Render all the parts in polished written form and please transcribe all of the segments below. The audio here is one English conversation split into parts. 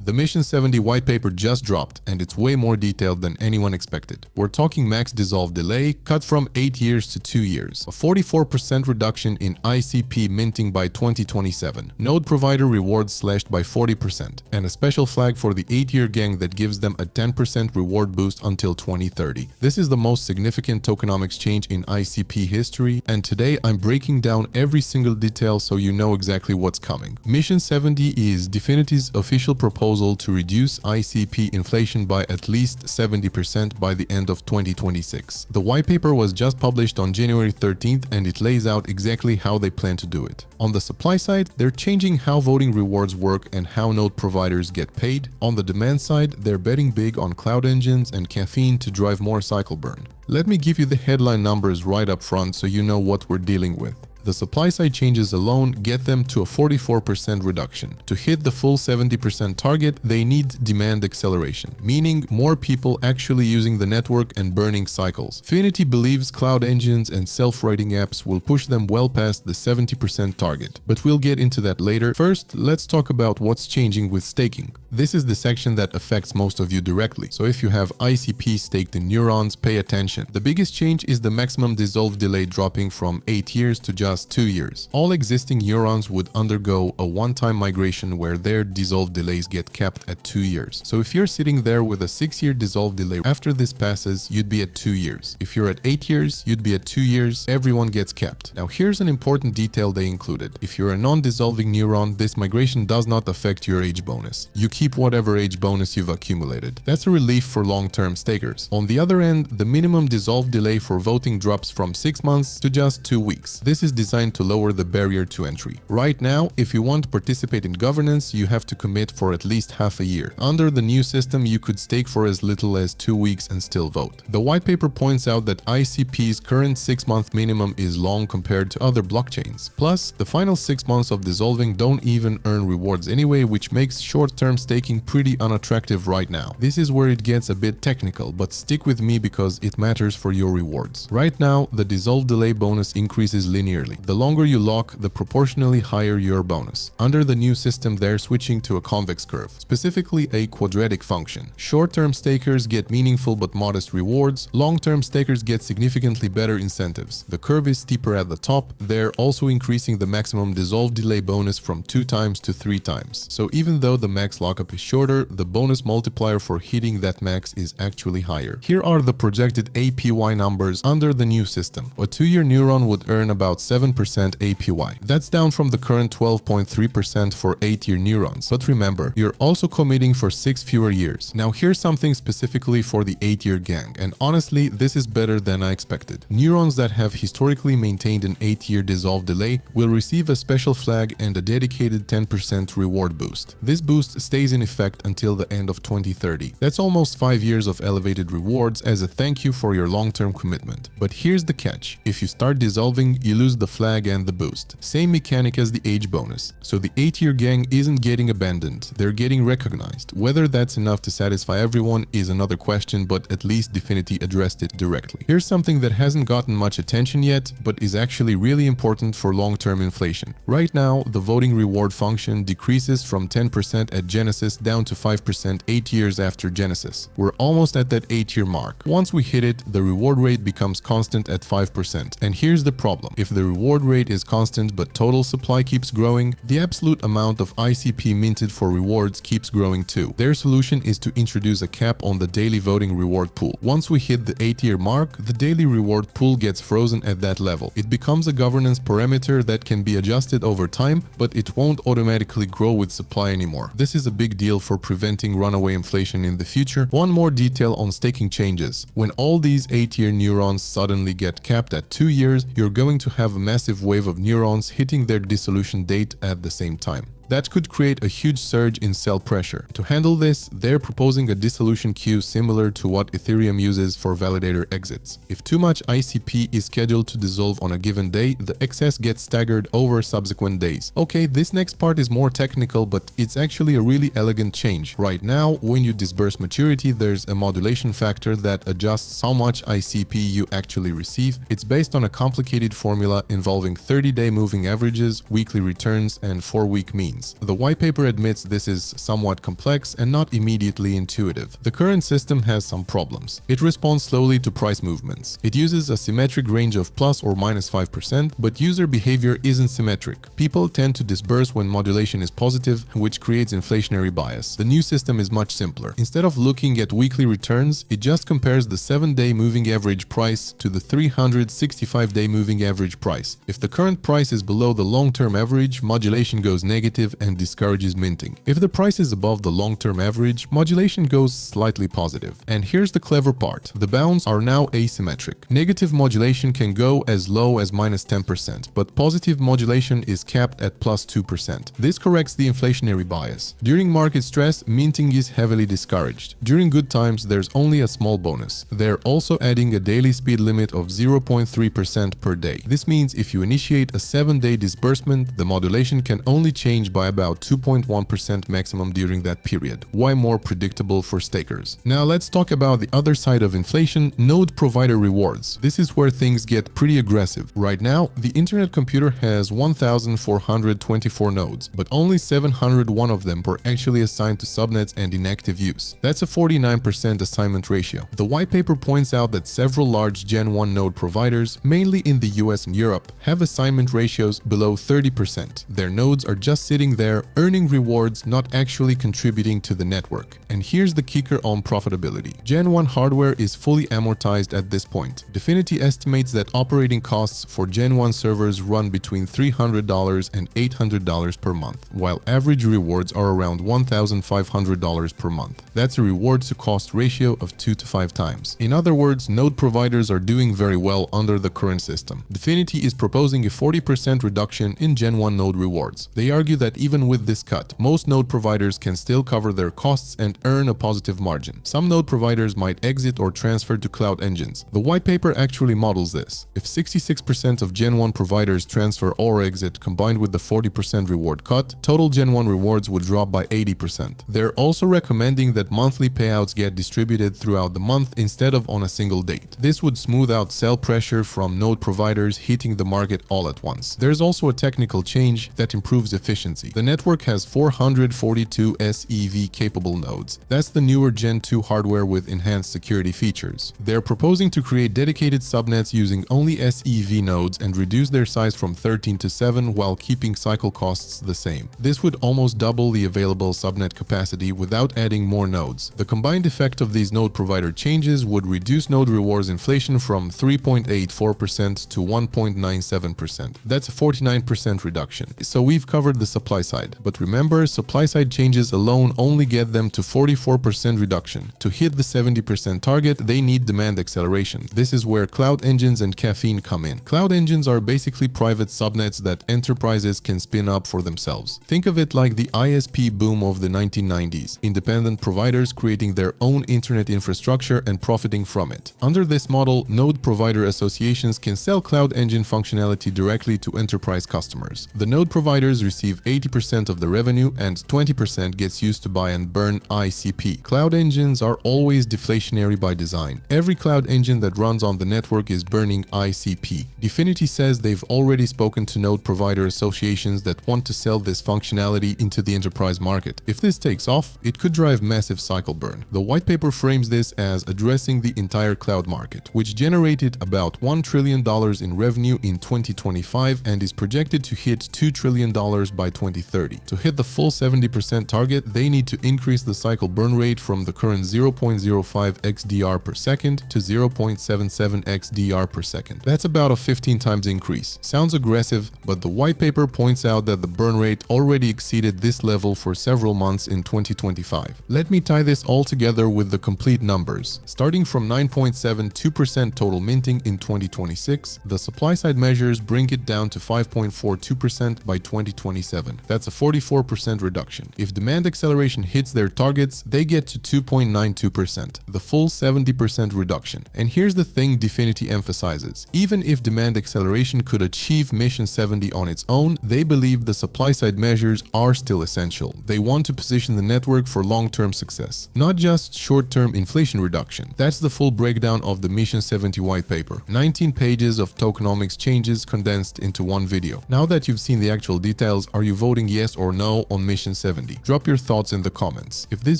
The Mission 70 white paper just dropped, and it's way more detailed than anyone expected. We're talking max dissolve delay cut from 8 years to 2 years, a 44% reduction in ICP minting by 2027, node provider rewards slashed by 40%, and a special flag for the 8-year gang that gives them a 10% reward boost until 2030. This is the most significant tokenomics change in ICP history, and today I'm breaking down every single detail so you know exactly what's coming. Mission 70 is DFINITY's official proposal to reduce ICP inflation by at least 70% by the end of 2026. The white paper was just published on January 13th, and it lays out exactly how they plan to do it. On the supply side, they're changing how voting rewards work and how node providers get paid. On the demand side, they're betting big on cloud engines and Caffeine to drive more cycle burn. Let me give you the headline numbers right up front so you know what we're dealing with. The supply side changes alone get them to a 44% reduction. To hit the full 70% target, they need demand acceleration, meaning more people actually using the network and burning cycles. DFINITY believes cloud engines and self-writing apps will push them well past the 70% target, but we'll get into that later. First, let's talk about what's changing with staking. This is the section that affects most of you directly, so if you have ICP staked in neurons, pay attention. The biggest change is the maximum dissolve delay dropping from 8 years to just 2 years. All existing neurons would undergo a one-time migration where their dissolve delays get capped at 2 years. So if you're sitting there with a 6-year dissolve delay, after this passes, you'd be at 2 years. If you're at 8 years, you'd be at 2 years. Everyone gets capped. Now here's an important detail they included. If you're a non-dissolving neuron, this migration does not affect your age bonus. You keep whatever age bonus you've accumulated. That's a relief for long-term stakers. On the other end, the minimum dissolve delay for voting drops from 6 months to just 2 weeks. This is designed to lower the barrier to entry. Right now, if you want to participate in governance, you have to commit for at least half a year. Under the new system, you could stake for as little as 2 weeks and still vote. The white paper points out that ICP's current 6-month minimum is long compared to other blockchains. Plus, the final 6 months of dissolving don't even earn rewards anyway, which makes short-term staking pretty unattractive right now. This is where it gets a bit technical, but stick with me because it matters for your rewards. Right now, the dissolve delay bonus increases linearly. The longer you lock, the proportionally higher your bonus. Under the new system, they're switching to a convex curve, specifically a quadratic function. Short-term stakers get meaningful but modest rewards. Long-term stakers get significantly better incentives. The curve is steeper at the top. They're also increasing the maximum dissolve delay bonus from 2 times to 3 times. So even though the max lockup is shorter, the bonus multiplier for hitting that max is actually higher. Here are the projected APY numbers under the new system. A 2-year neuron would earn about 7% APY. That's down from the current 12.3% for 8-year neurons. But remember, you're also committing for 6 fewer years. Now here's something specifically for the 8-year gang, and honestly, this is better than I expected. Neurons that have historically maintained an 8-year dissolve delay will receive a special flag and a dedicated 10% reward boost. This boost stays in effect until the end of 2030. That's almost 5 years of elevated rewards as a thank you for your long-term commitment. But here's the catch. If you start dissolving, you lose the flag and the boost. Same mechanic as the age bonus. So the 8-year gang isn't getting abandoned, they're getting recognized. Whether that's enough to satisfy everyone is another question, but at least DFINITY addressed it directly. Here's something that hasn't gotten much attention yet, but is actually really important for long-term inflation. Right now, the voting reward function decreases from 10% at Genesis down to 5% 8 years after Genesis. We're almost at that 8-year mark. Once we hit it, the reward rate becomes constant at 5%. And here's the problem. If the reward rate is constant but total supply keeps growing, the absolute amount of ICP minted for rewards keeps growing too. Their solution is to introduce a cap on the daily voting reward pool. Once we hit the 8-year mark, the daily reward pool gets frozen at that level. It becomes a governance parameter that can be adjusted over time, but it won't automatically grow with supply anymore. This is a big deal for preventing runaway inflation in the future. One more detail on staking changes. When all these 8-year neurons suddenly get capped at 2 years, you're going to have a massive wave of neurons hitting their dissolution date at the same time. That could create a huge surge in sell pressure. To handle this, they're proposing a dissolution queue similar to what Ethereum uses for validator exits. If too much ICP is scheduled to dissolve on a given day, the excess gets staggered over subsequent days. Okay, this next part is more technical, but it's actually a really elegant change. Right now, when you disburse maturity, there's a modulation factor that adjusts how much ICP you actually receive. It's based on a complicated formula involving 30-day moving averages, weekly returns, and 4-week means. reasons. The white paper admits this is somewhat complex and not immediately intuitive. The current system has some problems. It responds slowly to price movements. It uses a symmetric range of plus or minus 5%, but user behavior isn't symmetric. People tend to disperse when modulation is positive, which creates inflationary bias. The new system is much simpler. Instead of looking at weekly returns, it just compares the 7-day moving average price to the 365-day moving average price. If the current price is below the long-term average, modulation goes negative and discourages minting. If the price is above the long-term average, modulation goes slightly positive. And here's the clever part. The bounds are now asymmetric. Negative modulation can go as low as minus 10%, but positive modulation is capped at plus 2%. This corrects the inflationary bias. During market stress, minting is heavily discouraged. During good times, there's only a small bonus. They're also adding a daily speed limit of 0.3% per day. This means if you initiate a 7-day disbursement, the modulation can only change by about 2.1% maximum during that period. Why more predictable for stakers? Now let's talk about the other side of inflation, node provider rewards. This is where things get pretty aggressive. Right now, the internet computer has 1,424 nodes, but only 701 of them were actually assigned to subnets and in active use. That's a 49% assignment ratio. The white paper points out that several large Gen 1 node providers, mainly in the US and Europe, have assignment ratios below 30%. Their nodes are just sitting there, earning rewards, not actually contributing to the network. And here's the kicker on profitability. Gen 1 hardware is fully amortized at this point. DFINITY estimates that operating costs for Gen 1 servers run between $300 and $800 per month, while average rewards are around $1,500 per month. That's a reward to cost ratio of 2 to 5 times. In other words, node providers are doing very well under the current system. DFINITY is proposing a 40% reduction in Gen 1 node rewards. They argue that even with this cut, most node providers can still cover their costs and earn a positive margin. Some node providers might exit or transfer to cloud engines. The white paper actually models this. If 66% of Gen 1 providers transfer or exit combined with the 40% reward cut, total Gen 1 rewards would drop by 80%. They're also recommending that monthly payouts get distributed throughout the month instead of on a single date. This would smooth out sell pressure from node providers hitting the market all at once. There's also a technical change that improves efficiency. The network has 442 SEV capable nodes. That's the newer Gen 2 hardware with enhanced security features. They're proposing to create dedicated subnets using only SEV nodes and reduce their size from 13 to 7 while keeping cycle costs the same. This would almost double the available subnet capacity without adding more nodes. The combined effect of these node provider changes would reduce node rewards inflation from 3.84% to 1.97%. That's a 49% reduction. So we've covered the supply side. But remember, supply side changes alone only get them to 44% reduction. To hit the 70% target, they need demand acceleration. This is where cloud engines and Caffeine come in. Cloud engines are basically private subnets that enterprises can spin up for themselves. Think of it like the ISP boom of the 1990s. Independent providers creating their own internet infrastructure and profiting from it. Under this model, node provider associations can sell cloud engine functionality directly to enterprise customers. The node providers receive 80% of the revenue and 20% gets used to buy and burn ICP. Cloud engines are always deflationary by design. Every cloud engine that runs on the network is burning ICP. DFINITY says they've already spoken to node provider associations that want to sell this functionality into the enterprise market. If this takes off, it could drive massive cycle burn. The white paper frames this as addressing the entire cloud market, which generated about $1 trillion in revenue in 2025 and is projected to hit $2 trillion by 2030. To hit the full 70% target, they need to increase the cycle burn rate from the current 0.05 XDR per second to 0.77 XDR per second. That's about a 15 times increase. Sounds aggressive, but the white paper points out that the burn rate already exceeded this level for several months in 2025. Let me tie this all together with the complete numbers. Starting from 9.72% total minting in 2026, the supply side measures bring it down to 5.42% by 2027. That's a 44% reduction. If demand acceleration hits their targets, they get to 2.92%, the full 70% reduction. And here's the thing DFINITY emphasizes. Even if demand acceleration could achieve Mission 70 on its own, they believe the supply side measures are still essential. They want to position the network for long-term success, not just short-term inflation reduction. That's the full breakdown of the Mission 70 white paper. 19 pages of tokenomics changes condensed into one video. Now that you've seen the actual details, are you voting yes or no on Mission 70. Drop your thoughts in the comments. If this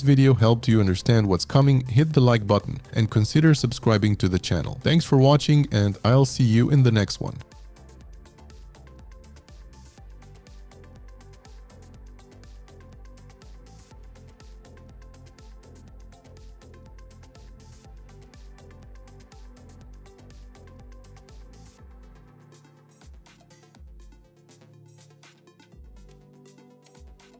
video helped you understand what's coming, hit the like button and consider subscribing to the channel. Thanks for watching, and I'll see you in the next one.